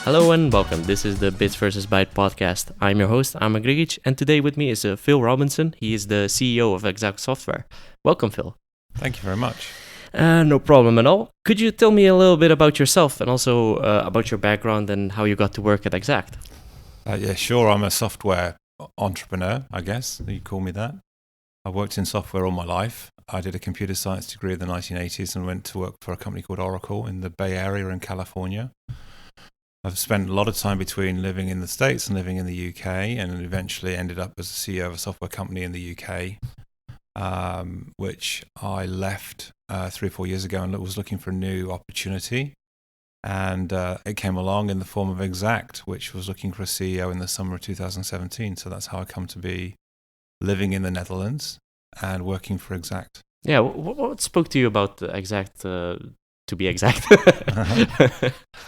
Hello and welcome. This is the Bits vs. Bytes podcast. I'm your host, Amar Grigic, and today with me is Phill Robinson. He is the CEO of Exact Software. Welcome, Phill. Thank you very much. No problem at all. Could you tell me a little bit about yourself and also about your background and how you got to work at Exact? Yeah, sure. I'm a software entrepreneur, I guess. You call me that. I've worked in software all my life. I did a computer science degree in the 1980s and went to work for a company called Oracle in the Bay Area in California. I've spent a lot of time between living in the States and living in the UK, and eventually ended up as the CEO of a software company in the UK, which I left 3 or 4 years ago and was looking for a new opportunity. And it came along in the form of Exact, which was looking for a CEO in the summer of 2017. So that's how I come to be living in the Netherlands and working for Exact. Yeah, what spoke to you about Exact, to be exact?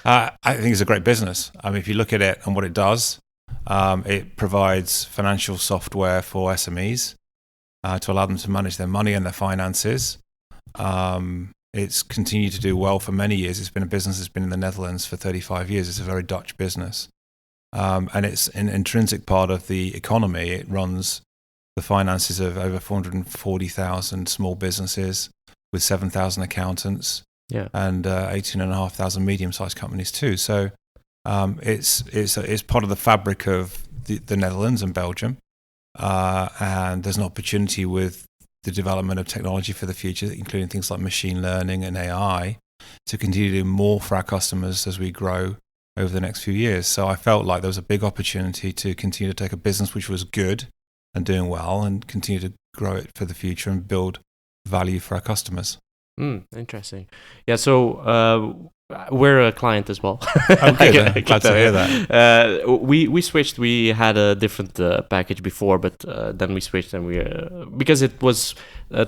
I think it's a great business. I mean, if you look at it and what it does, it provides financial software for SMEs to allow them to manage their money and their finances. It's continued to do well for many years. It's been a business that's been in the Netherlands for 35 years. It's a very Dutch business. And it's an intrinsic part of the economy. It runs the finances of over 440,000 small businesses with 7,000 accountants. Yeah, and 18,500 medium-sized companies too. So it's part of the fabric of the Netherlands and Belgium, and there's an opportunity with the development of technology for the future, including things like machine learning and AI, to continue to do more for our customers as we grow over the next few years. So I felt like there was a big opportunity to continue to take a business which was good and doing well and continue to grow it for the future and build value for our customers. Interesting. Yeah, so we're a client as well. Okay, glad to hear that. We switched. We had a different package before, but then we switched, and because it was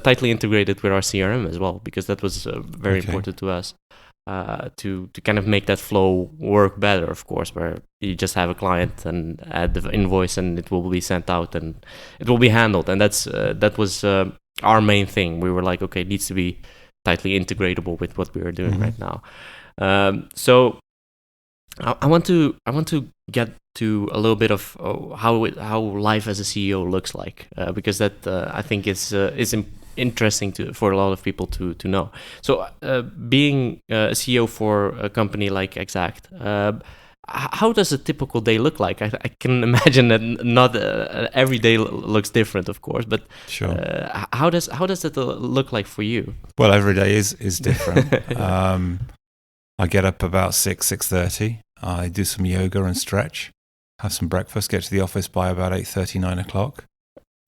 tightly integrated with our CRM as well, because that was very important to us to kind of make that flow work better. Of course, where you just have a client and add the invoice, and it will be sent out, and it will be handled, and that was our main thing. We were like, okay, it needs to be tightly integratable with what we are doing right now. So I want to get to a little bit of how life as a CEO looks like, because that I think is interesting for a lot of people to know. So being a CEO for a company like Exact, how does a typical day look like? I can imagine that not every day looks different, of course, but sure. How does it look like for you? Well, every day is different. I get up about 6:30. I do some yoga and stretch, have some breakfast, get to the office by about 8:30, 9 o'clock.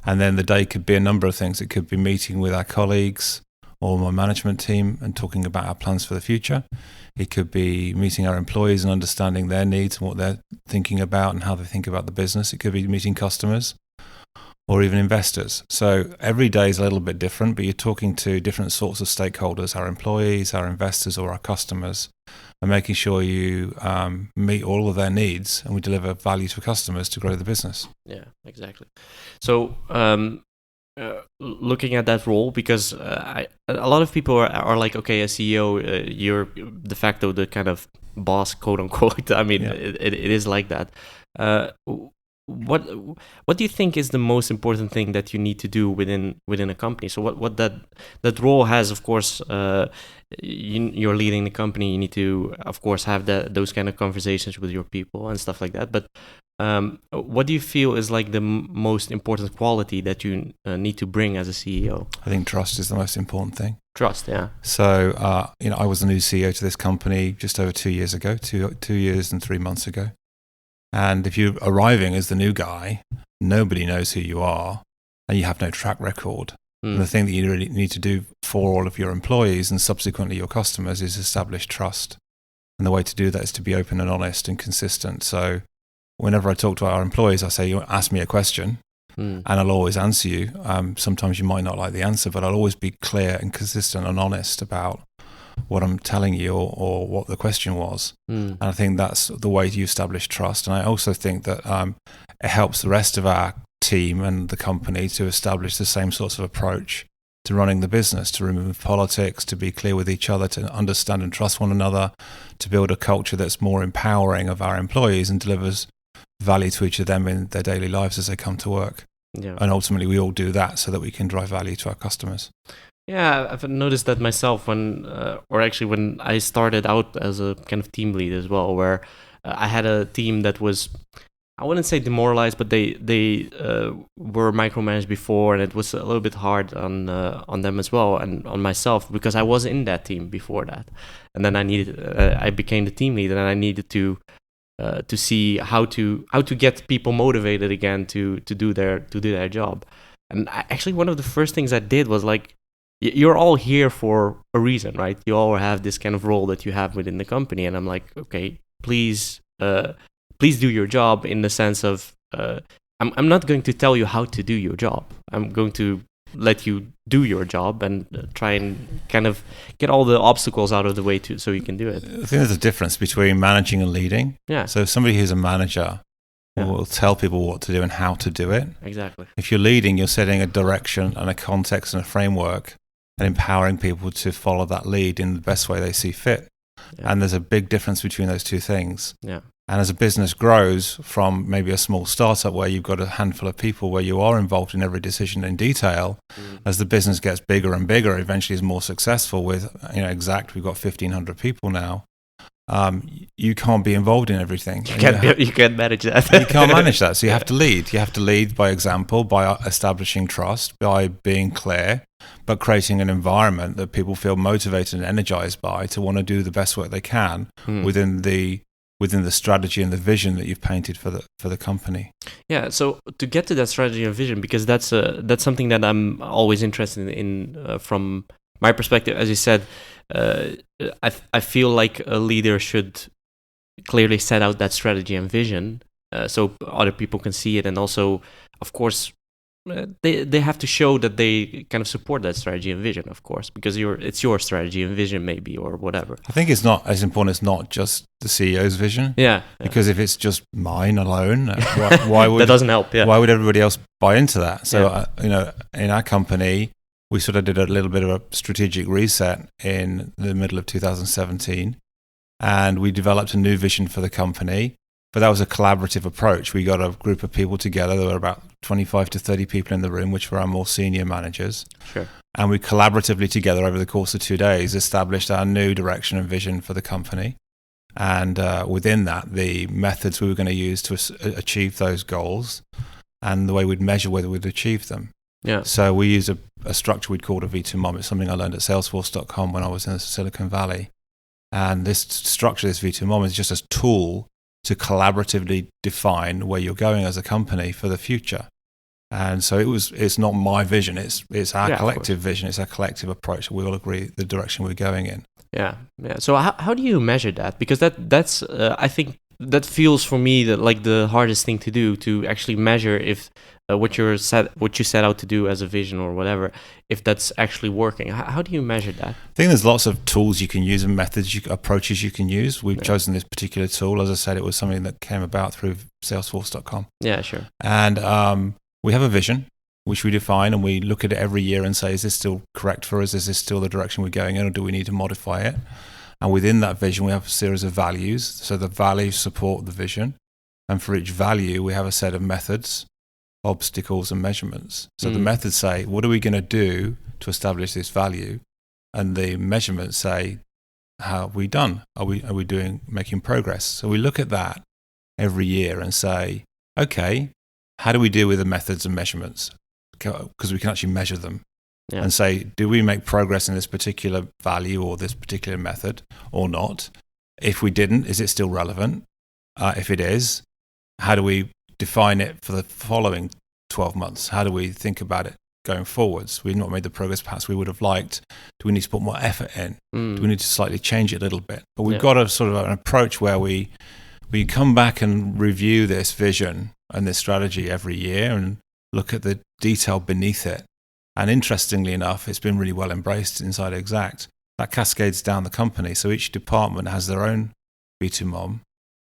And then the day could be a number of things. It could be meeting with our colleagues or my management team and talking about our plans for the future. It could be meeting our employees and understanding their needs and what they're thinking about and how they think about the business. It could be meeting customers or even investors. So every day is a little bit different, but you're talking to different sorts of stakeholders, our employees, our investors, or our customers, and making sure you meet all of their needs and we deliver value to customers to grow the business. Yeah, exactly. So looking at that role, because a lot of people are like, okay, as CEO, you're de facto the kind of boss, quote unquote. I mean, it is like that. What do you think is the most important thing that you need to do within a company? So what that role has, of course, you're leading the company. You need to, of course, have those kind of conversations with your people and stuff like that. But what do you feel is like the most important quality that you need to bring as a CEO? I think trust is the most important thing. Trust, yeah. So, I was the new CEO to this company just over 2 years ago, 2 years and 3 months ago. And if you're arriving as the new guy, nobody knows who you are and you have no track record. And the thing that you really need to do for all of your employees and subsequently your customers is establish trust. And the way to do that is to be open and honest and consistent. So whenever I talk to our employees, I say, you ask me a question and I'll always answer you. Sometimes you might not like the answer, but I'll always be clear and consistent and honest about what I'm telling you or what the question was. And I think that's the way you establish trust. And I also think that it helps the rest of our team and the company to establish the same sorts of approach to running the business, to remove politics, to be clear with each other, to understand and trust one another, to build a culture that's more empowering of our employees and delivers value to each of them in their daily lives as they come to work. Yeah. And ultimately, we all do that so that we can drive value to our customers. Yeah, I've noticed that myself when I started out as a kind of team lead as well, where I had a team that was, I wouldn't say demoralized, but they were micromanaged before, and it was a little bit hard on them as well, and on myself, because I was in that team before that, and then I became the team lead, and I needed to see how to get people motivated again to do their job. And actually, one of the first things I did was like, you're all here for a reason, right? You all have this kind of role that you have within the company, and I'm like, okay, please do your job, in the sense of I'm not going to tell you how to do your job. I'm going to let you do your job and try and kind of get all the obstacles out of the way so you can do it. I think there's a difference between managing and leading. Yeah. So somebody who's a manager will tell people what to do and how to do it. Exactly. If you're leading, you're setting a direction and a context and a framework and empowering people to follow that lead in the best way they see fit. Yeah. And there's a big difference between those two things. Yeah. And as a business grows from maybe a small startup where you've got a handful of people where you are involved in every decision in detail, as the business gets bigger and bigger, eventually is more successful with, Exact, we've got 1,500 people now. You can't be involved in everything. You can't manage that. You can't manage that. So you have to lead. You have to lead by example, by establishing trust, by being clear, but creating an environment that people feel motivated and energized by to want to do the best work they can within the strategy and the vision that you've painted for the company. Yeah. So to get to that strategy and vision, because that's something that I'm always interested in from my perspective. As you said, I feel like a leader should clearly set out that strategy and vision, so other people can see it, and also, of course, they have to show that they kind of support that strategy and vision, of course, because it's your strategy and vision, maybe, or whatever. I think it's not as important as not just the CEO's vision. Yeah. Because if it's just mine alone, why would that doesn't help? Yeah. Why would everybody else buy into that? So in our company, we sort of did a little bit of a strategic reset in the middle of 2017, and we developed a new vision for the company. But that was a collaborative approach. We got a group of people together. There were about 25 to 30 people in the room, which were our more senior managers. Sure. And we collaboratively together over the course of 2 days established our new direction and vision for the company. And within that, the methods we were going to use to achieve those goals and the way we'd measure whether we'd achieve them. Yeah. So we use a structure we'd called a V2MOM. It's something I learned at Salesforce.com when I was in Silicon Valley. And this structure, this V2MOM, is just a tool to collaboratively define where you're going as a company for the future. And so it's not my vision, it's our collective vision, it's our collective approach. We all agree the direction we're going in. Yeah. So how do you measure that? Because that's I think that feels for me that like the hardest thing to do, to actually measure if what you set out to do as a vision or whatever, if that's actually working. How do you measure that? I think there's lots of tools you can use and methods, approaches you can use. We've chosen this particular tool. As I said, it was something that came about through Salesforce.com. Yeah, sure. And we have a vision, which we define, and we look at it every year and say, is this still correct for us? Is this still the direction we're going in, or do we need to modify it? And within that vision, we have a series of values. So the values support the vision. And for each value, we have a set of methods, obstacles, and measurements. So the methods say, what are we going to do to establish this value? And the measurements say, how have we done? Are we making progress? So we look at that every year and say, okay, how do we deal with the methods and measurements? Because we can actually measure them. Yeah. And say, do we make progress in this particular value or this particular method or not? If we didn't, is it still relevant? If it is, how do we define it for the following 12 months? How do we think about it going forwards? We've not made the progress perhaps we would have liked. Do we need to put more effort in? Do we need to slightly change it a little bit? But we've got a sort of an approach where we come back and review this vision and this strategy every year and look at the detail beneath it. And interestingly enough, it's been really well embraced inside Exact. That cascades down the company. So each department has their own V2MOM,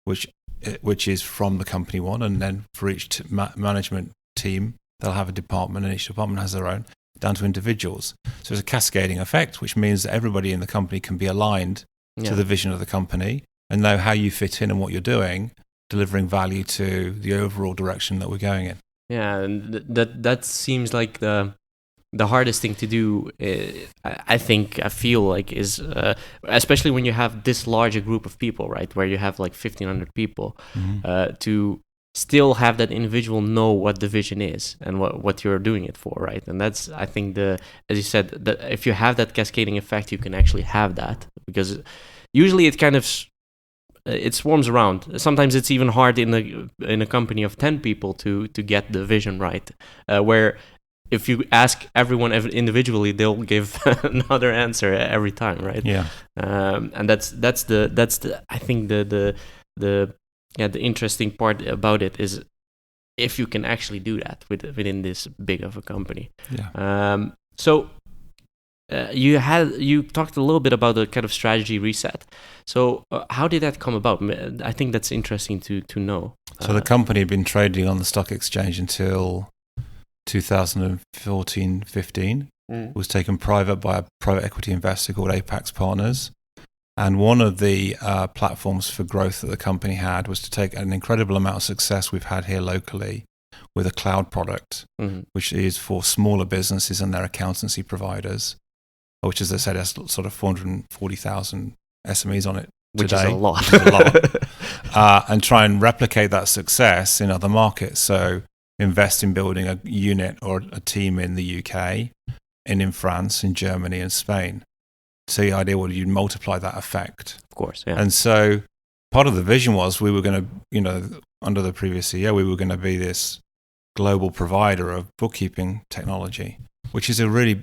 which is from the company one. And then for each management team, they'll have a department, and each department has their own. down to individuals. So it's a cascading effect, which means that everybody in the company can be aligned to the vision of the company and know how you fit in and what you're doing, delivering value to the overall direction that we're going in. Yeah, and that seems like the hardest thing to do. I feel like is especially when you have this large a group of people, right, where you have like 1,500 people, to still have that individual know what the vision is and what you're doing it for, right? And that's, I think, as you said, that if you have that cascading effect, you can actually have that, because usually it kind of it swarms around. Sometimes it's even hard in a company of 10 people to get the vision right, where if you ask everyone individually, they'll give another answer every time, right? Yeah. And that's the I think the interesting part about it is if you can actually do that within this big of a company. Yeah. So you talked a little bit about the kind of strategy reset. So how did that come about? I think that's interesting to know. So the company had been trading on the stock exchange until 2014-15. It was taken private by a private equity investor called Apax Partners. And one of the platforms for growth that the company had was to take an incredible amount of success we've had here locally with a cloud product, which is for smaller businesses and their accountancy providers, which, as I said, has sort of 440,000 SMEs on it which today. Is a lot. And try and replicate that success in other markets. So invest in building a unit or a team in the UK, and in France, in Germany, and Spain. So the idea was you'd multiply that effect. Of course, yeah. And so part of the vision was we were going to, under the previous CEO, we were going to be this global provider of bookkeeping technology, which is a really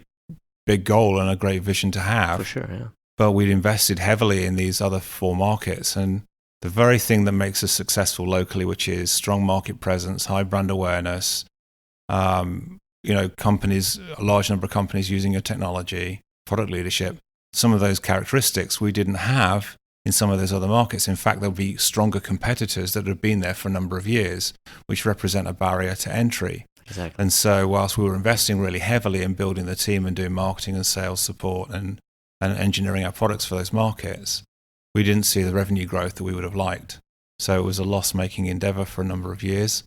big goal and a great vision to have. For sure, yeah. But we'd invested heavily in these other 4 markets. And the very thing that makes us successful locally, which is strong market presence, high brand awareness, companies, a large number of companies using your technology, product leadership, some of those characteristics we didn't have in some of those other markets. In fact, there'll be stronger competitors that have been there for a number of years, which represent a barrier to entry. Exactly. And so whilst we were investing really heavily in building the team and doing marketing and sales support and engineering our products for those markets, we didn't see the revenue growth that we would have liked. So it was a loss-making endeavor for a number of years.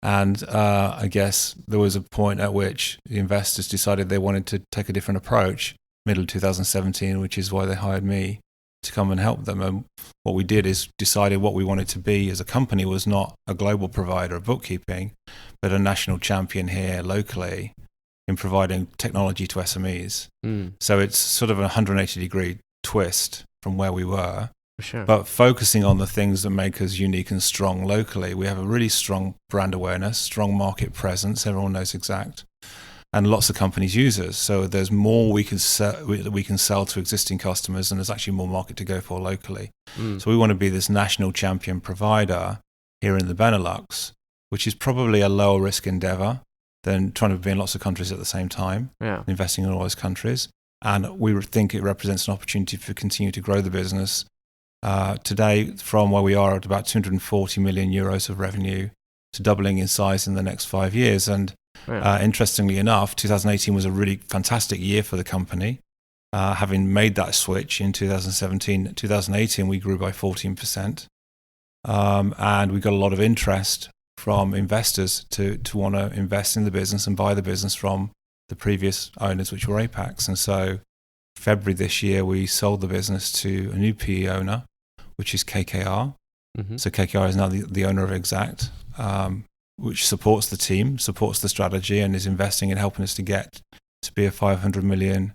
And I guess there was a point at which the investors decided they wanted to take a different approach, middle of 2017, which is why they hired me to come and help them. And what we did is decided what we wanted to be as a company was not a global provider of bookkeeping, but a national champion here locally in providing technology to SMEs. So it's sort of a 180-degree twist from where we were. For sure. But focusing on the things that make us unique and strong locally. We have a really strong brand awareness, strong market presence, everyone knows exact, and lots of companies use us. So there's more we can sell to existing customers, and there's actually more market to go for locally. So we want to be this national champion provider here in the Benelux, which is probably a lower risk endeavor than trying to be in lots of countries at the same time, investing in all those countries. And we think it represents an opportunity for continue to grow the business. Today, from where we are at about 240 million euros of revenue to doubling in size in the next 5 years. And interestingly enough, 2018 was a really fantastic year for the company. Having made that switch in 2017, 2018, we grew by 14%. And we got a lot of interest from investors to want to invest in the business and buy the business from the previous owners, which were Apax. And so February this year, we sold the business to a new PE owner, which is KKR. So KKR is now the owner of Exact, which supports the team, supports the strategy, and is investing in helping us to get to be a 500 million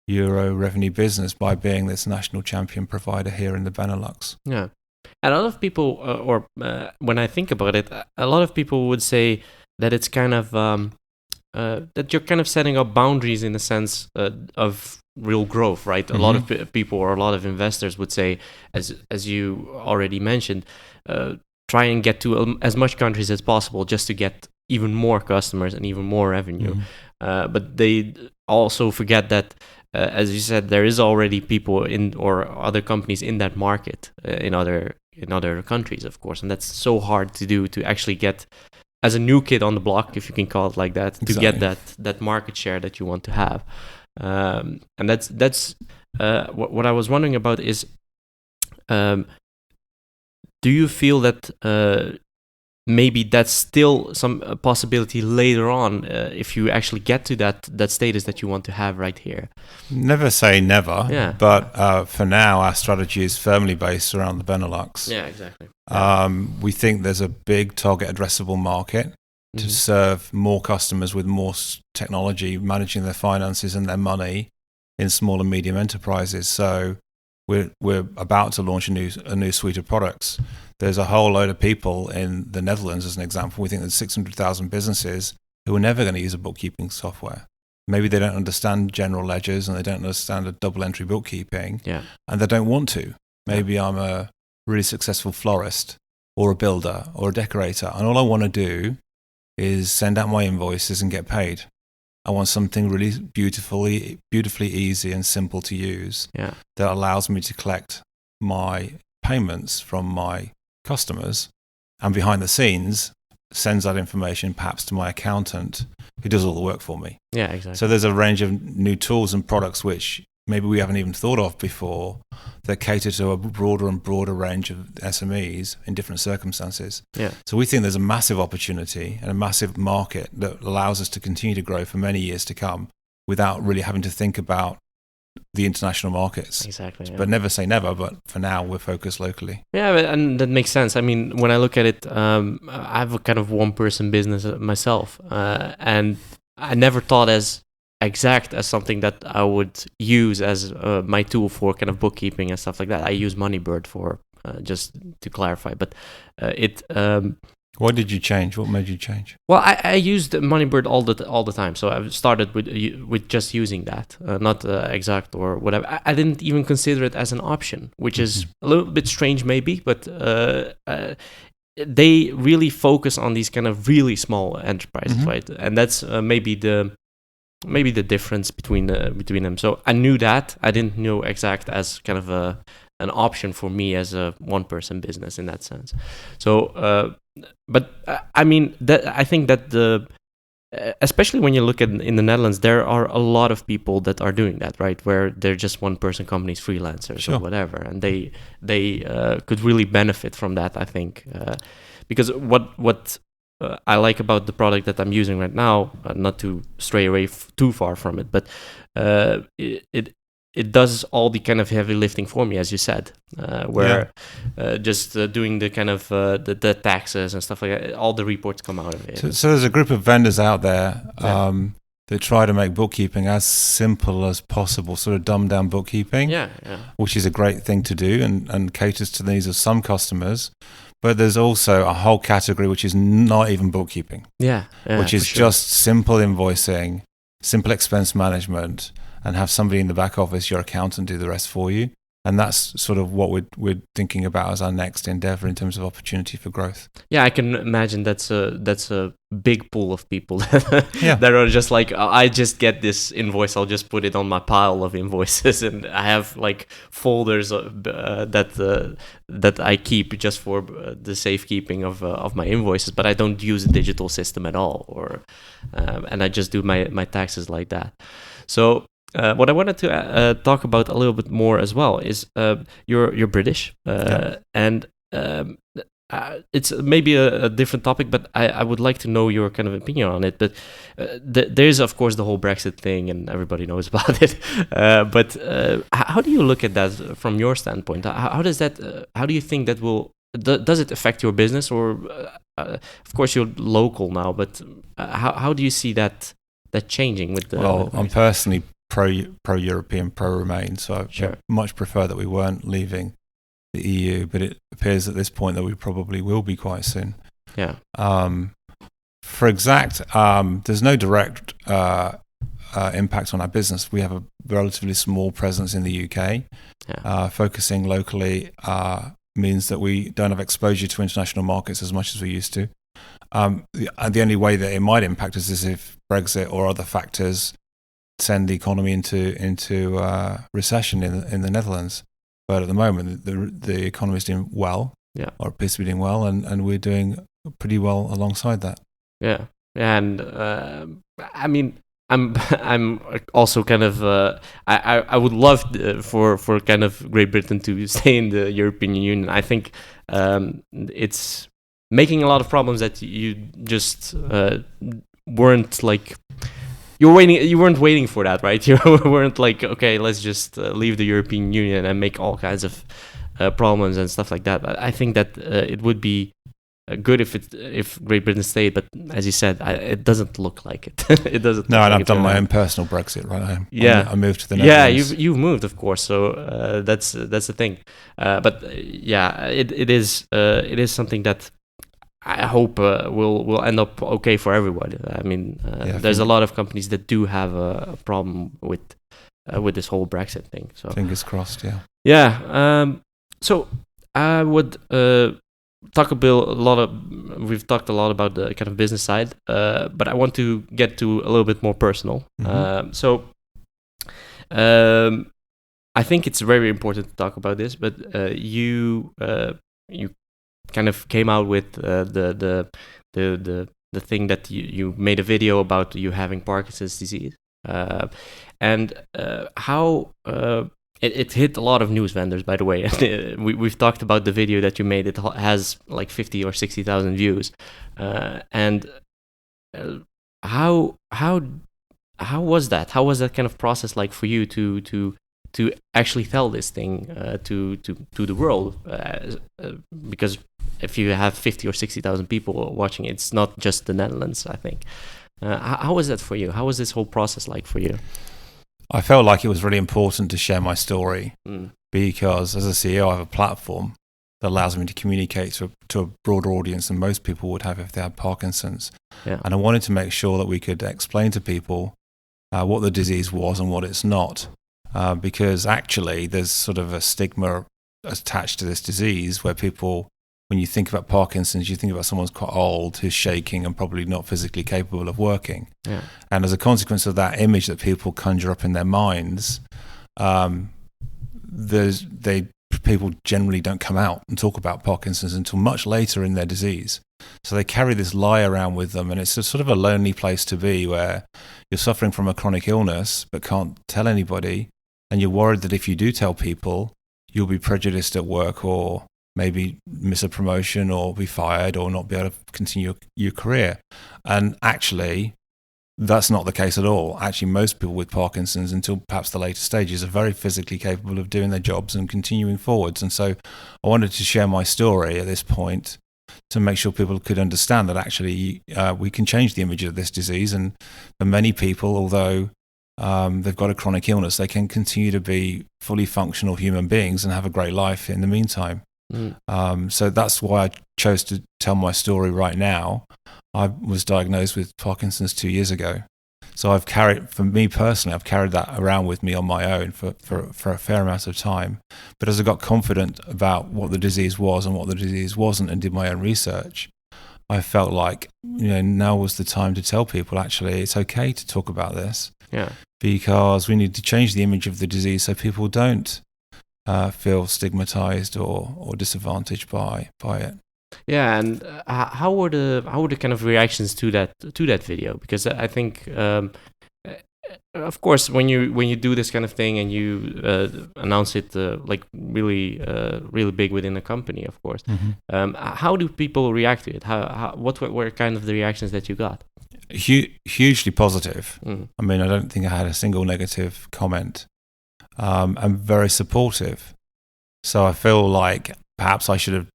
euro revenue business by being this national champion provider here in the Benelux. Yeah. A lot of people, when I think about it, a lot of people would say that it's kind of that you're kind of setting up boundaries in the sense of real growth, right? A lot of people or a lot of investors would say, as you already mentioned, try and get to as much countries as possible just to get even more customers and even more revenue. But they also forget that, as you said, there is already people in or other companies in that market in other countries, of course, and that's so hard to do, to actually get as a new kid on the block, if you can call it like that, Exactly. to get that market share that you want to have. And that's what I was wondering about is, do you feel that maybe that's still some possibility later on if you actually get to that status that you want to have right here? Never say never. Yeah. But for now, our strategy is firmly based around the Benelux. Yeah, exactly. We think there's a big target addressable market to serve more customers with more technology, managing their finances and their money in small and medium enterprises. So we're about to launch a new suite of products. There's a whole load of people in the Netherlands, as an example. We think there's 600,000 businesses who are never going to use a bookkeeping software. Maybe they don't understand general ledgers and they don't understand a double entry bookkeeping, and they don't want to. Maybe I'm a really successful florist or a builder or a decorator, and all I want to do is send out my invoices and get paid. I want something really beautifully easy and simple to use that allows me to collect my payments from my customers, and behind the scenes sends that information perhaps to my accountant who does all the work for me. Yeah, exactly. So there's a range of new tools and products which maybe we haven't even thought of before that cater to a broader and broader range of SMEs in different circumstances. Yeah. So we think there's a massive opportunity and a massive market that allows us to continue to grow for many years to come without really having to think about the international markets. Exactly. Yeah. But never say never, but for now we're focused locally. Yeah, and that makes sense. I mean, when I look at it, I have a kind of one-person business myself, and I never thought as exact as something that I would use as my tool for kind of bookkeeping and stuff like that. I use Moneybird for, just to clarify, but What did you change? What made you change? Well, I used Moneybird all the time, so I've started with just using that, not exact or whatever. I didn't even consider it as an option, which is a little bit strange, maybe, but they really focus on these kind of really small enterprises, right? And that's maybe the difference between them. So I knew that. I didn't know exact as kind of an option for me as a one-person business in that sense. So, but I mean, I think that especially when you look at in the Netherlands, there are a lot of people that are doing that, right? Where they're just one-person companies, freelancers or whatever, and they could really benefit from that. I think because what I like about the product that I'm using right now, not to stray away too far from it, but it does all the kind of heavy lifting for me, as you said, where just doing the kind of the taxes and stuff like that, all the reports come out of it. So there's a group of vendors out there that try to make bookkeeping as simple as possible, sort of dumbed down bookkeeping, which is a great thing to do and caters to the needs of some customers. But there's also a whole category which is not even bookkeeping, which is just simple invoicing, simple expense management, and have somebody in the back office, your accountant, do the rest for you. And that's sort of what we're thinking about as our next endeavor in terms of opportunity for growth. Yeah, I can imagine that's a big pool of people that are just like, I just get this invoice, I'll just put it on my pile of invoices, and I have like folders that I keep just for the safekeeping of my invoices, but I don't use a digital system at all, or and I just do my taxes like that. So. What I wanted to talk about a little bit more as well is you're British, and it's maybe a different topic, but I would like to know your kind of opinion on it. But there's of course the whole Brexit thing, and everybody knows about it. But how do you look at that from your standpoint? How does that? How do you think that will? Does it affect your business? Or of course you're local now, but how do you see that changing with the? Well, I'm personally pro-European, pro-Remain, so I much prefer that we weren't leaving the EU, but it appears at this point that we probably will be quite soon. Yeah. For Exact, there's no direct impact on our business. We have a relatively small presence in the UK. Focusing locally means that we don't have exposure to international markets as much as we used to. The only way that it might impact us is if Brexit or other factors send the economy into recession in the Netherlands. But at the moment, the economy is doing well, or appears to be doing well, and we're doing pretty well alongside that. Yeah, and I mean, I'm I'm also kind of I would love for kind of Great Britain to stay in the European Union. I think it's making a lot of problems that you just weren't like. You weren't waiting for that, right? You weren't like, okay, let's just leave the European Union and make all kinds of problems and stuff like that. I think that it would be good if Great Britain stayed, but as you said, it doesn't look like it. It doesn't. No, look and like I've done my own personal Brexit right now. I moved to the Netherlands. Yeah, you've moved, of course. So that's the thing. But yeah, it is something that I hope will end up okay for everybody. I mean, there's a lot of companies that do have a problem with this whole Brexit thing. So fingers crossed. Yeah. Yeah. So I would we've talked a lot about the kind of business side, but I want to get to a little bit more personal. I think it's very important to talk about this, but you kind of came out with the thing that you made a video about you having Parkinson's disease, and how it hit a lot of news vendors, by the way. We've talked about the video that you made. It has like 50 or 60,000 views, and how was that? How was that kind of process like for you to actually tell this thing to the world? Because if you have 50 or 60,000 people watching, it's not just the Netherlands, I think. How was that for you? How was this whole process like for you? I felt like it was really important to share my story because as a CEO, I have a platform that allows me to communicate to a broader audience than most people would have if they had Parkinson's. Yeah. And I wanted to make sure that we could explain to people what the disease was and what it's not. Because actually there's sort of a stigma attached to this disease where people, when you think about Parkinson's, you think about someone who's quite old, who's shaking and probably not physically capable of working. Yeah. And as a consequence of that image that people conjure up in their minds, people generally don't come out and talk about Parkinson's until much later in their disease. So they carry this lie around with them, and it's a sort of a lonely place to be where you're suffering from a chronic illness but can't tell anybody, and you're worried that if you do tell people, you'll be prejudiced at work or maybe miss a promotion or be fired or not be able to continue your career. And actually, that's not the case at all. Actually, most people with Parkinson's, until perhaps the later stages, are very physically capable of doing their jobs and continuing forwards. And so I wanted to share my story at this point to make sure people could understand that actually we can change the image of this disease. And for many people, although they've got a chronic illness, they can continue to be fully functional human beings and have a great life in the meantime. So that's why I chose to tell my story right now. I was diagnosed with Parkinson's 2 years ago. So I've carried that around with me on my own for a fair amount of time. But as I got confident about what the disease was and what the disease wasn't and did my own research, I felt like, now was the time to tell people, actually, it's okay to talk about this. Yeah. Because we need to change the image of the disease so people don't feel stigmatized or disadvantaged by it. Yeah, and how were the kind of reactions to that video? Because I think, of course, when you do this kind of thing and you announce it like really big within a company, of course, how do people react to it? What were kind of the reactions that you got? Hugely positive. I mean, I don't think I had a single negative comment. And very supportive. So I feel like perhaps I should have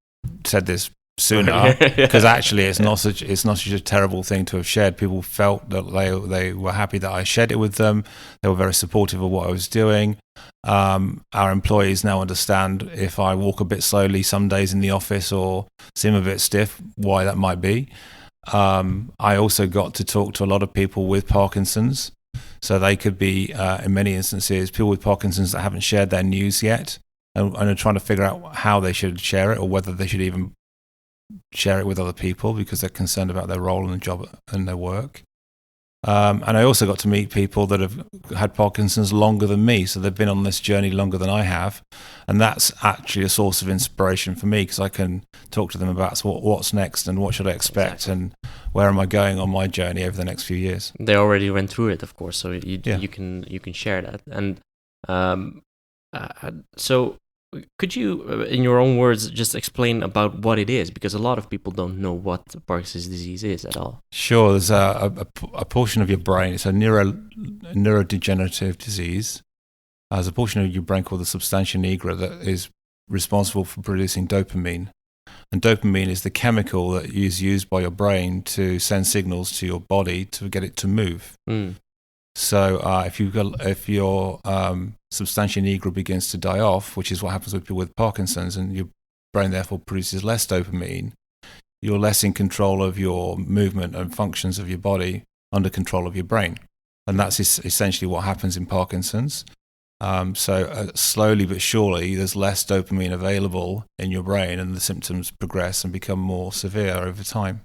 said this sooner, because actually it's not such a terrible thing to have shared. People felt that they were happy that I shared it with them. They were very supportive of what I was doing. Our employees now understand if I walk a bit slowly some days in the office or seem a bit stiff, why that might be. I also got to talk to a lot of people with Parkinson's. So they could be, in many instances, people with Parkinson's that haven't shared their news yet and are trying to figure out how they should share it or whether they should even share it with other people because they're concerned about their role in the job and their work. And I also got to meet people that have had Parkinson's longer than me. So they've been on this journey longer than I have. And that's actually a source of inspiration for me because I can talk to them about what's next and what should I expect and where am I going on my journey over the next few years? They already went through it, of course, so you can share that. And so could you, in your own words, just explain about what it is? Because a lot of people don't know what Parkinson's disease is at all. Sure. There's a portion of your brain. It's a neurodegenerative disease. There's a portion of your brain called the substantia nigra that is responsible for producing dopamine. And dopamine is the chemical that is used by your brain to send signals to your body to get it to move. So if your substantia nigra begins to die off, which is what happens with people with Parkinson's, and your brain therefore produces less dopamine, you're less in control of your movement and functions of your body under control of your brain. And that's essentially what happens in Parkinson's. So slowly but surely, there's less dopamine available in your brain, and the symptoms progress and become more severe over time.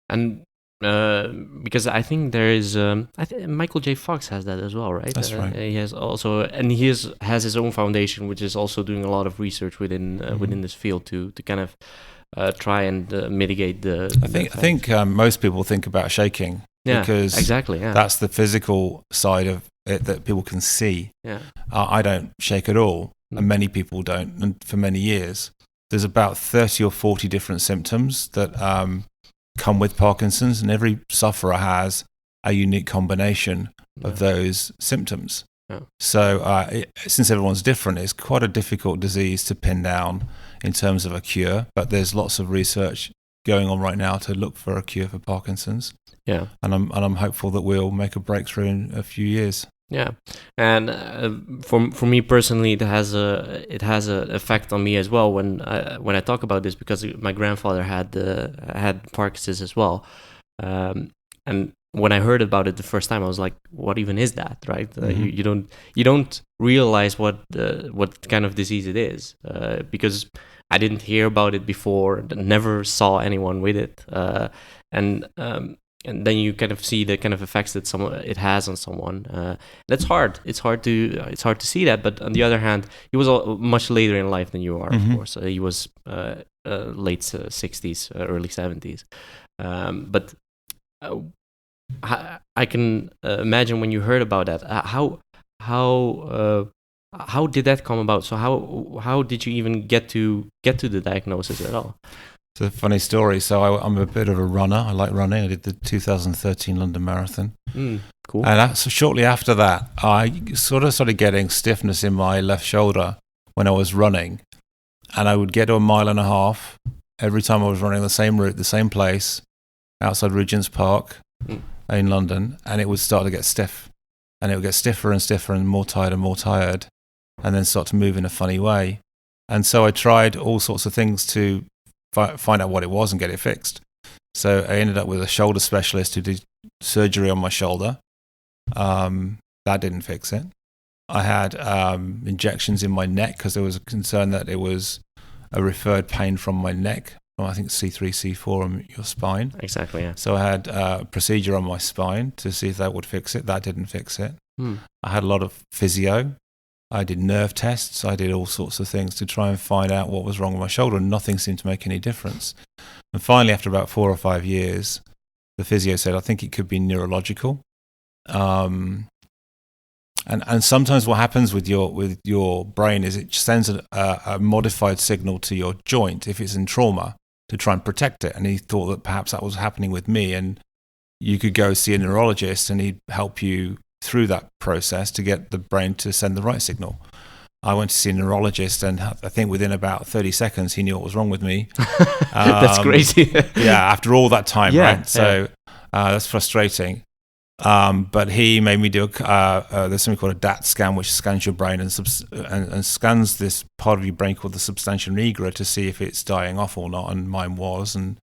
And because I think there is, Michael J. Fox has that as well, right? That's right. He has also, and he has his own foundation, which is also doing a lot of research within this field to kind of try and mitigate the. I think most people think about shaking. Yeah, because exactly. Yeah. That's the physical side of it that people can see. Yeah. I don't shake at all, and many people don't, and for many years. There's about 30 or 40 different symptoms that come with Parkinson's, and every sufferer has a unique combination of those symptoms. Yeah. So since everyone's different, it's quite a difficult disease to pin down in terms of a cure, but there's lots of research going on right now to look for a cure for Parkinson's. Yeah, and I'm hopeful that we'll make a breakthrough in a few years. Yeah, and for me personally, it has a effect on me as well when I talk about this, because my grandfather had Parkinson's as well, and when I heard about it the first time, I was like, "What even is that?" Right? You don't realize what kind of disease it is, because I didn't hear about it before, never saw anyone with it, and then you kind of see the kind of effects that it has on someone. That's hard. It's hard to see that. But on the other hand, he was much later in life than you are, of course. He was late 60s, early 70s. But I can imagine when you heard about that. How did that come about? So how did you even get to the diagnosis at all? It's a funny story. So I'm a bit of a runner. I like running. I did the 2013 London Marathon. Cool. And so shortly after that, I sort of started getting stiffness in my left shoulder when I was running. And I would get to a mile and a half every time I was running the same route, the same place, outside Regent's Park in London. And it would start to get stiff. And it would get stiffer and stiffer and more tired, and then start to move in a funny way. And so I tried all sorts of things to find out what it was and get it fixed. So I ended up with a shoulder specialist who did surgery on my shoulder. That didn't fix it. I had injections in my neck because there was a concern that it was a referred pain from my neck, from I think C3, C4 on your spine. Exactly, yeah. So I had a procedure on my spine to see if that would fix it. That didn't fix it. I had a lot of physio. I did nerve tests. I did all sorts of things to try and find out what was wrong with my shoulder, and nothing seemed to make any difference. And finally, after about 4 or 5 years, the physio said, I think it could be neurological. And sometimes what happens with your brain is it sends a modified signal to your joint if it's in trauma to try and protect it. And he thought that perhaps that was happening with me, and you could go see a neurologist and he'd help you through that process to get the brain to send the right signal. I went to see a neurologist, and I think within about 30 seconds he knew what was wrong with me. That's crazy. Yeah, after all that time, right? So that's frustrating. But he made me do there's something called a DAT scan, which scans your brain and scans this part of your brain called the substantia nigra to see if it's dying off or not, and mine was, and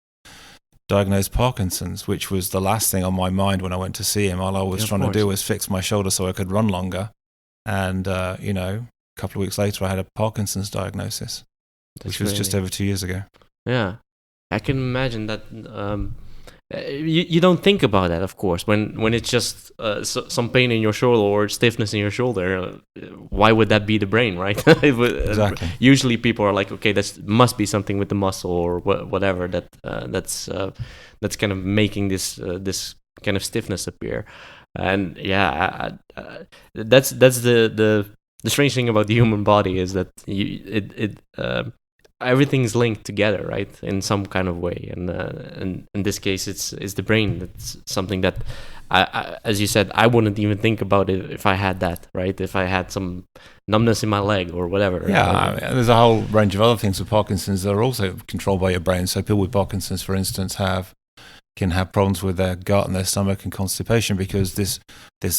diagnosed Parkinson's, which was the last thing on my mind when I went to see him. All I was trying to do was fix my shoulder so I could run longer. And, a couple of weeks later, I had a Parkinson's diagnosis, which was just over 2 years ago. Yeah. I can imagine that you don't think about that, of course. When it's just some pain in your shoulder or stiffness in your shoulder, why would that be the brain, right? Exactly. Usually people are like, okay, that must be something with the muscle or whatever that's kind of making this kind of stiffness appear. And that's the strange thing about the human body is that everything's linked together, right, in some kind of way, and in this case it's the brain. That's something that I as you said, I wouldn't even think about it if I had that, right, if I had some numbness in my leg or whatever. There's a whole range of other things with Parkinson's that are also controlled by your brain. So people with Parkinson's, for instance, can have problems with their gut and their stomach and constipation because this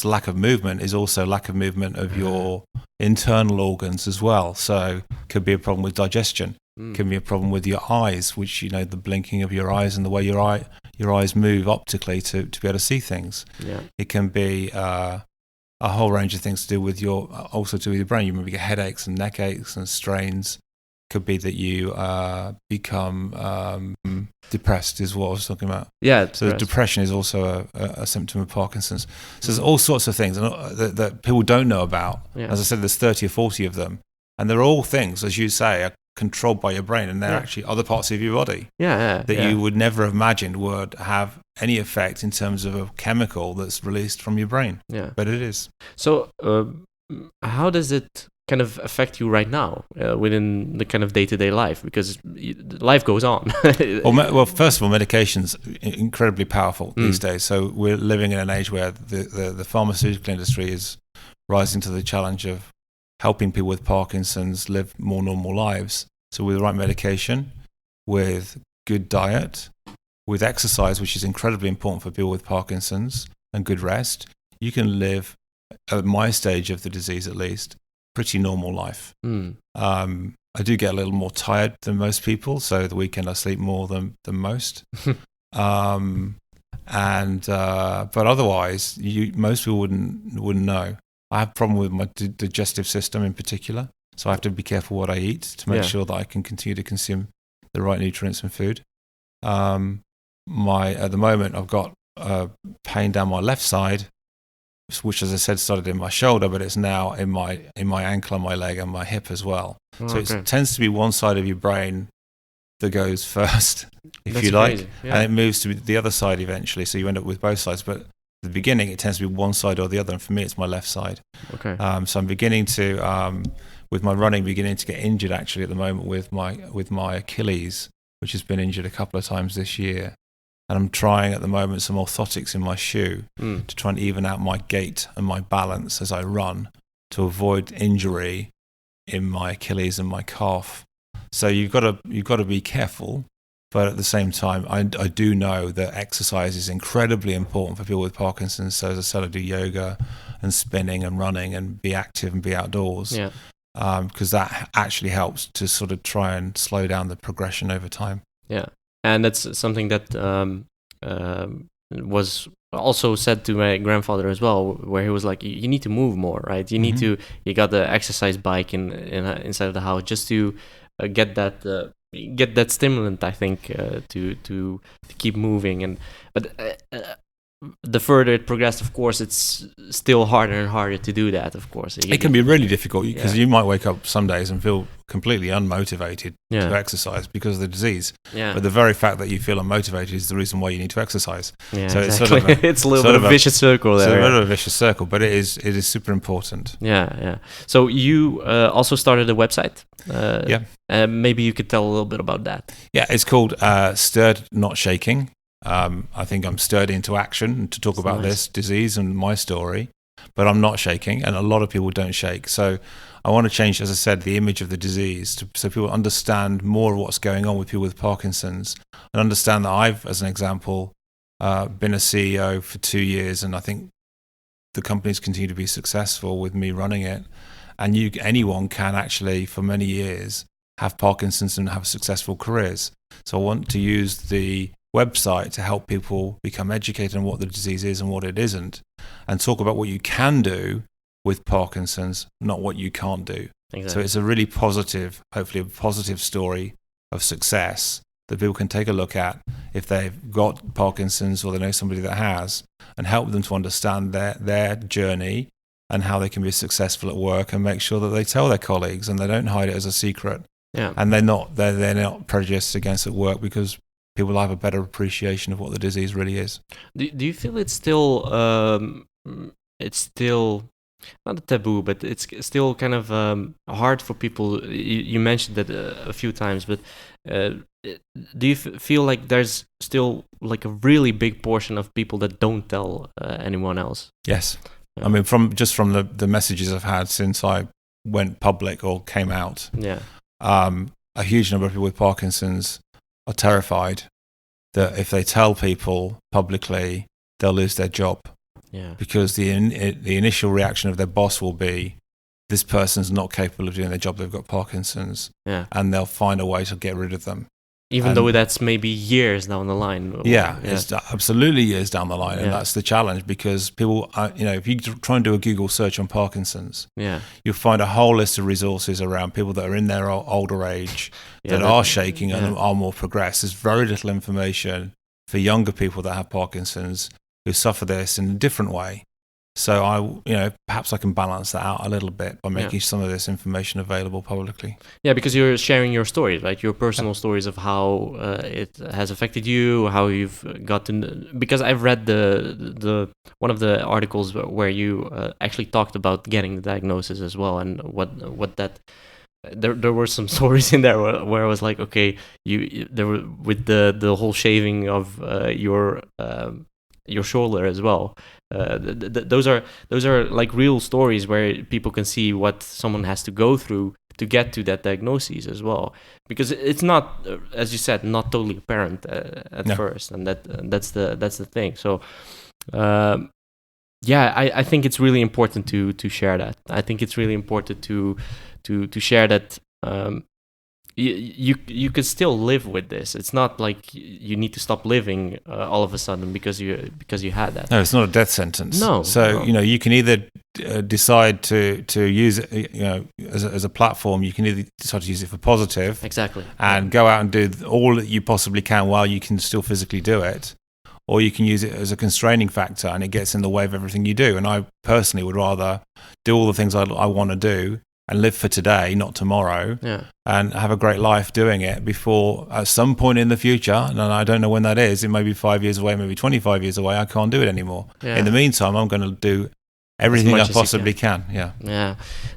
lack of movement is also lack of movement of your internal organs as well. So could be a problem with digestion. Can be a problem with your eyes, which, the blinking of your eyes and the way your eyes move optically to be able to see things. Yeah. It can be a whole range of things to do with your brain. You maybe get headaches and neck aches and strains. Could be that you become depressed, is what I was talking about. Yeah. So depression is also a symptom of Parkinson's. So there's all sorts of things that people don't know about. Yeah. As I said, there's 30 or 40 of them. And they're all things, as you say, are controlled by your brain, and they're actually other parts of your body that you would never have imagined would have any effect in terms of a chemical that's released from your brain. Yeah. But it is. So how does it kind of affect you right now within the kind of day-to-day life, because life goes on? well, first of all, medication's incredibly powerful these days. So we're living in an age where the pharmaceutical industry is rising to the challenge of helping people with Parkinson's live more normal lives. So with the right medication, with good diet, with exercise, which is incredibly important for people with Parkinson's, and good rest, you can live, at my stage of the disease at least, pretty normal life. I do get a little more tired than most people, so the weekend I sleep more than most. But otherwise, most people wouldn't know. I have a problem with my digestive system in particular, so I have to be careful what I eat to make sure that I can continue to consume the right nutrients and food. At the moment, I've got pain down my left side, which, as I said, started in my shoulder, but it's now in my ankle and my leg and my hip as well. So it tends to be one side of your brain that goes first, if you like, and it moves to the other side eventually. So you end up with both sides, but at the beginning it tends to be one side or the other, and for me it's my left side. So I'm beginning to, with my running, beginning to get injured actually at the moment with my Achilles, which has been injured a couple of times this year. And I'm trying at the moment some orthotics in my shoe to try and even out my gait and my balance as I run to avoid injury in my Achilles and my calf. So you've got to be careful, but at the same time, I do know that exercise is incredibly important for people with Parkinson's. So as I said, I do yoga and spinning and running and be active and be outdoors. Yeah. Because that actually helps to sort of try and slow down the progression over time. Yeah. And that's something that was also said to my grandfather as well, where he was like, you need to move more, right? You need to, you got the exercise bike inside of the house just to get that stimulant, I think, to keep moving. But the further it progressed, of course, it's still harder and harder to do that, of course. It can be really difficult because you might wake up some days and feel completely unmotivated to exercise because of the disease. Yeah. But the very fact that you feel unmotivated is the reason why you need to exercise. Yeah, so exactly. It's a little bit of a vicious circle there. It's a bit of a vicious circle, but it is super important. Yeah. So you also started a website. Maybe you could tell a little bit about that. Yeah, it's called Stirred Not Shaking. I think I'm stirred into action to talk about this disease and my story, but I'm not shaking, and a lot of people don't shake. So I want to change, as I said, the image of the disease so people understand more of what's going on with people with Parkinson's, and understand that I've, as an example, been a CEO for 2 years, and I think the company's continue to be successful with me running it. And anyone can actually, for many years, have Parkinson's and have successful careers. So I want to use the website to help people become educated on what the disease is and what it isn't, and talk about what you can do with Parkinson's, not what you can't do. Exactly. So it's a really positive, hopefully a positive story of success that people can take a look at if they've got Parkinson's or they know somebody that has, and help them to understand their journey and how they can be successful at work, and make sure that they tell their colleagues and they don't hide it as a secret. Yeah. And they're not prejudiced against at work, because people have a better appreciation of what the disease really is. Do you feel it's still not a taboo, but it's still kind of hard for people? You mentioned that a few times, but do you feel like there's still like a really big portion of people that don't tell anyone else? Yes. I mean, from the messages I've had since I went public or came out, a huge number of people with Parkinson's are terrified that if they tell people publicly, they'll lose their job. Yeah. Because the initial reaction of their boss will be, this person's not capable of doing their job, they've got Parkinson's, and they'll find a way to get rid of them. Even though that's maybe years down the line. It's absolutely years down the line, and that's the challenge, because people, if you try and do a Google search on Parkinson's, you'll find a whole list of resources around people that are in their older age that are shaking and are more progressed. There's very little information for younger people that have Parkinson's who suffer this in a different way. So perhaps I can balance that out a little bit by making some of this information available publicly. Yeah, because you're sharing your stories, right? Your personal stories of how it has affected you, how you've gotten. Because I've read the one of the articles where you actually talked about getting the diagnosis as well, and what that. There were some stories in there where I was like, okay, there were with the whole shaving of your shoulder as well. Those are like real stories where people can see what someone has to go through to get to that diagnosis as well, because it's not, as you said, not totally apparent at first, and that's the thing. So I think it's really important to share that. I think it's really important to share that you could still live with this. It's not like you need to stop living all of a sudden because you had that. No, it's not a death sentence. No. So you can either decide to use it, as a platform. You can either decide to use it for positive, exactly, and go out and do all that you possibly can while you can still physically do it, or you can use it as a constraining factor, and it gets in the way of everything you do. And I personally would rather do all the things I want to do and live for today, not tomorrow, and have a great life doing it before at some point in the future, and I don't know when that is, it may be 5 years away, maybe 25 years away, I can't do it anymore. In the meantime, I'm going to do everything I possibly can.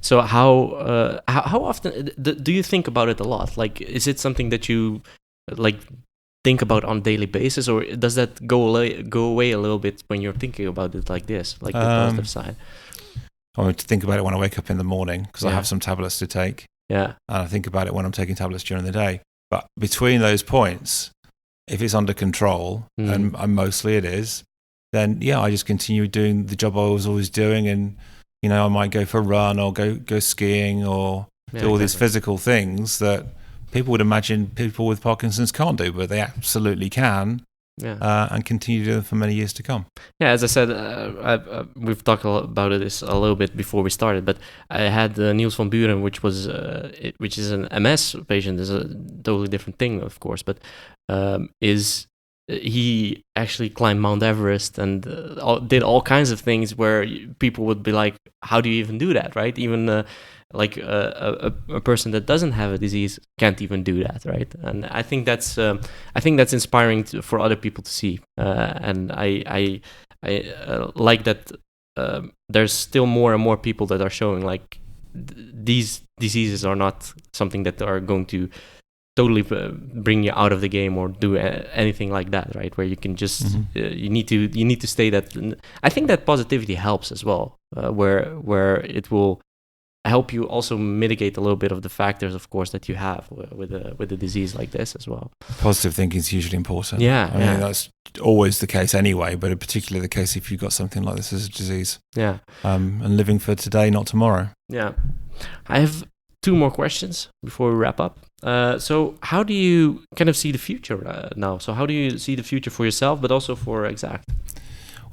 So how often do you think about it a lot? Like, is it something that you like think about on a daily basis, or does that go away a little bit when you're thinking about it like this, like the positive side? I want to think about it when I wake up in the morning, because I have some tablets to take. And I think about it when I'm taking tablets during the day. But between those points, if it's under control, and mostly it is, then I just continue doing the job I was always doing, and I might go for a run or go skiing or do all these physical things that people would imagine people with Parkinson's can't do, but they absolutely can. And continue to do them for many years to come. As I said, we've talked about this a little bit before we started, but I had Niels van Buren, which is an MS patient. Is a totally different thing, of course, but he actually climbed Mount Everest and did all kinds of things where people would be like, how do you even do that, right? Even like a person that doesn't have a disease can't even do that, right? And I think that's inspiring for other people to see, and I like that there's still more and more people that are showing like these diseases are not something that are going to totally bring you out of the game or do anything like that, right? Where you can just you need to stay that. I think that positivity helps as well, where it will help you also mitigate a little bit of the factors, of course, that you have with a disease like this as well. Positive thinking is hugely important. I mean, that's always the case anyway, but particularly the case if you've got something like this as a disease. And living for today, not tomorrow. I have 2 more questions before we wrap up. So how do you kind of see the future now? So how do you see the future for yourself, but also for Exact?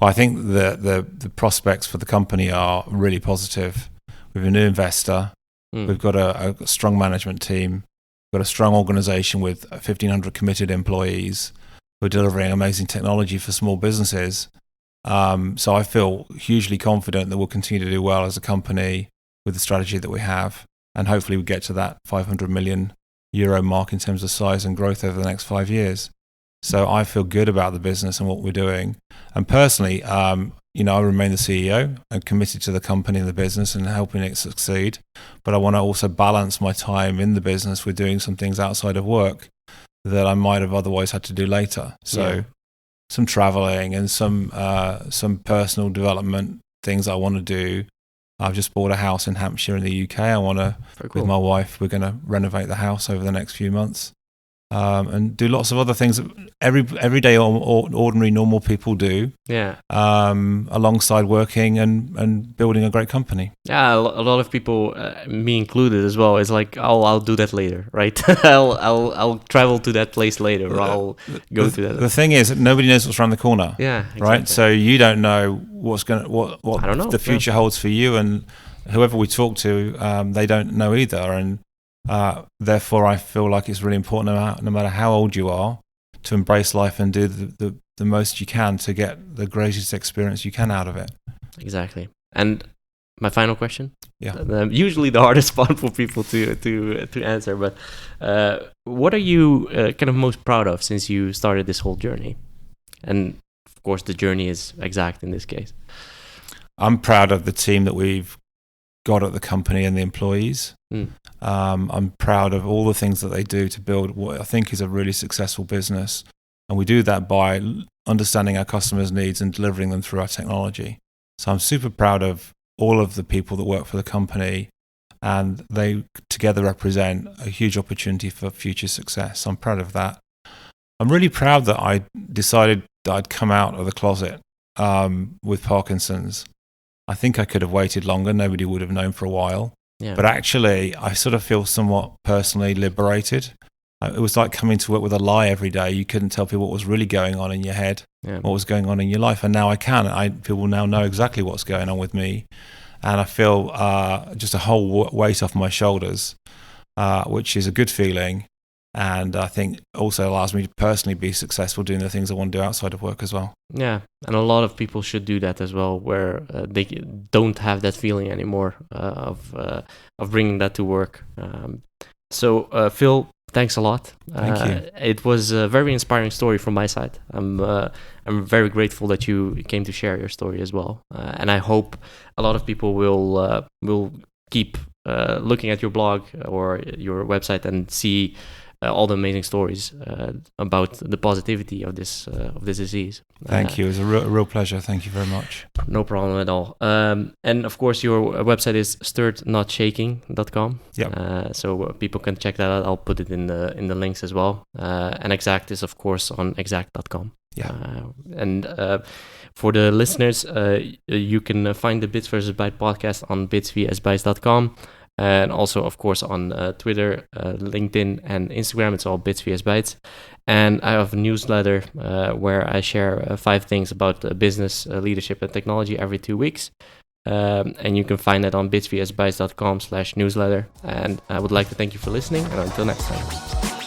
Well, I think the prospects for the company are really positive. We have a new investor. We've got a strong management team. We've got a strong organization with 1,500 committed employees. we're delivering amazing technology for small businesses. So I feel hugely confident that we'll continue to do well as a company with the strategy that we have, and hopefully we get to that 500 million euro mark in terms of size and growth over the next 5 years. So I feel good about the business and what we're doing. And personally, I remain the CEO and committed to the company and the business and helping it succeed. But I want to also balance my time in the business with doing some things outside of work that I might have otherwise had to do later. So some traveling and some personal development things I want to do. I've just bought a house in Hampshire in the UK. I want to, with my wife, we're going to renovate the house over the next few months. And do lots of other things that everyday ordinary normal people do. Alongside working and building a great company. A lot of people, me included as well, is like, I'll do that later, right? I'll travel to that place later, or I'll go to that. The thing is, nobody knows what's around the corner. Exactly. Right. So you don't know what I don't know, the future holds for you, and whoever we talk to, they don't know either, and. Therefore, I feel like it's really important, no matter how old you are, to embrace life and do the most you can to get the greatest experience you can out of it. Exactly. And my final question, usually the hardest one for people to answer, but what are you kind of most proud of since you started this whole journey? And of course, the journey is exact in this case. I'm proud of the team that we've got at the company and the employees. I'm proud of all the things that they do to build what I think is a really successful business. And we do that by understanding our customers' needs and delivering them through our technology. So I'm super proud of all of the people that work for the company, and they together represent a huge opportunity for future success. So I'm proud of that. I'm really proud that I decided that I'd come out of the closet with Parkinson's. I think I could have waited longer. Nobody would have known for a while. But actually, I sort of feel somewhat personally liberated. It was like coming to work with a lie every day. You couldn't tell people what was really going on in your head, what was going on in your life. And now I can. People now know exactly what's going on with me. And I feel just a whole weight off my shoulders, which is a good feeling. And I think also allows me to personally be successful doing the things I want to do outside of work as well. Yeah, and a lot of people should do that as well, where they don't have that feeling anymore of bringing that to work. So Phill, thanks a lot. Thank you. It was a very inspiring story from my side. I'm very grateful that you came to share your story as well, and I hope a lot of people will keep looking at your blog or your website and see all the amazing stories about the positivity of this disease. Thank you. It was a real pleasure. Thank you very much. No problem at all. And of course, your website is stirrednotshaking.com. So people can check that out. I'll put it in the links as well. And Exact is of course on exact.com. For the listeners, you can find the Bits vs. Bytes podcast on bitsvsbytes.com. And also, of course, on Twitter, LinkedIn, and Instagram, it's all Bits vs. Bytes. And I have a newsletter where I share 5 things about business, leadership, and technology every 2 weeks. And you can find that on bitsvsbytes.com/newsletter. And I would like to thank you for listening, and until next time.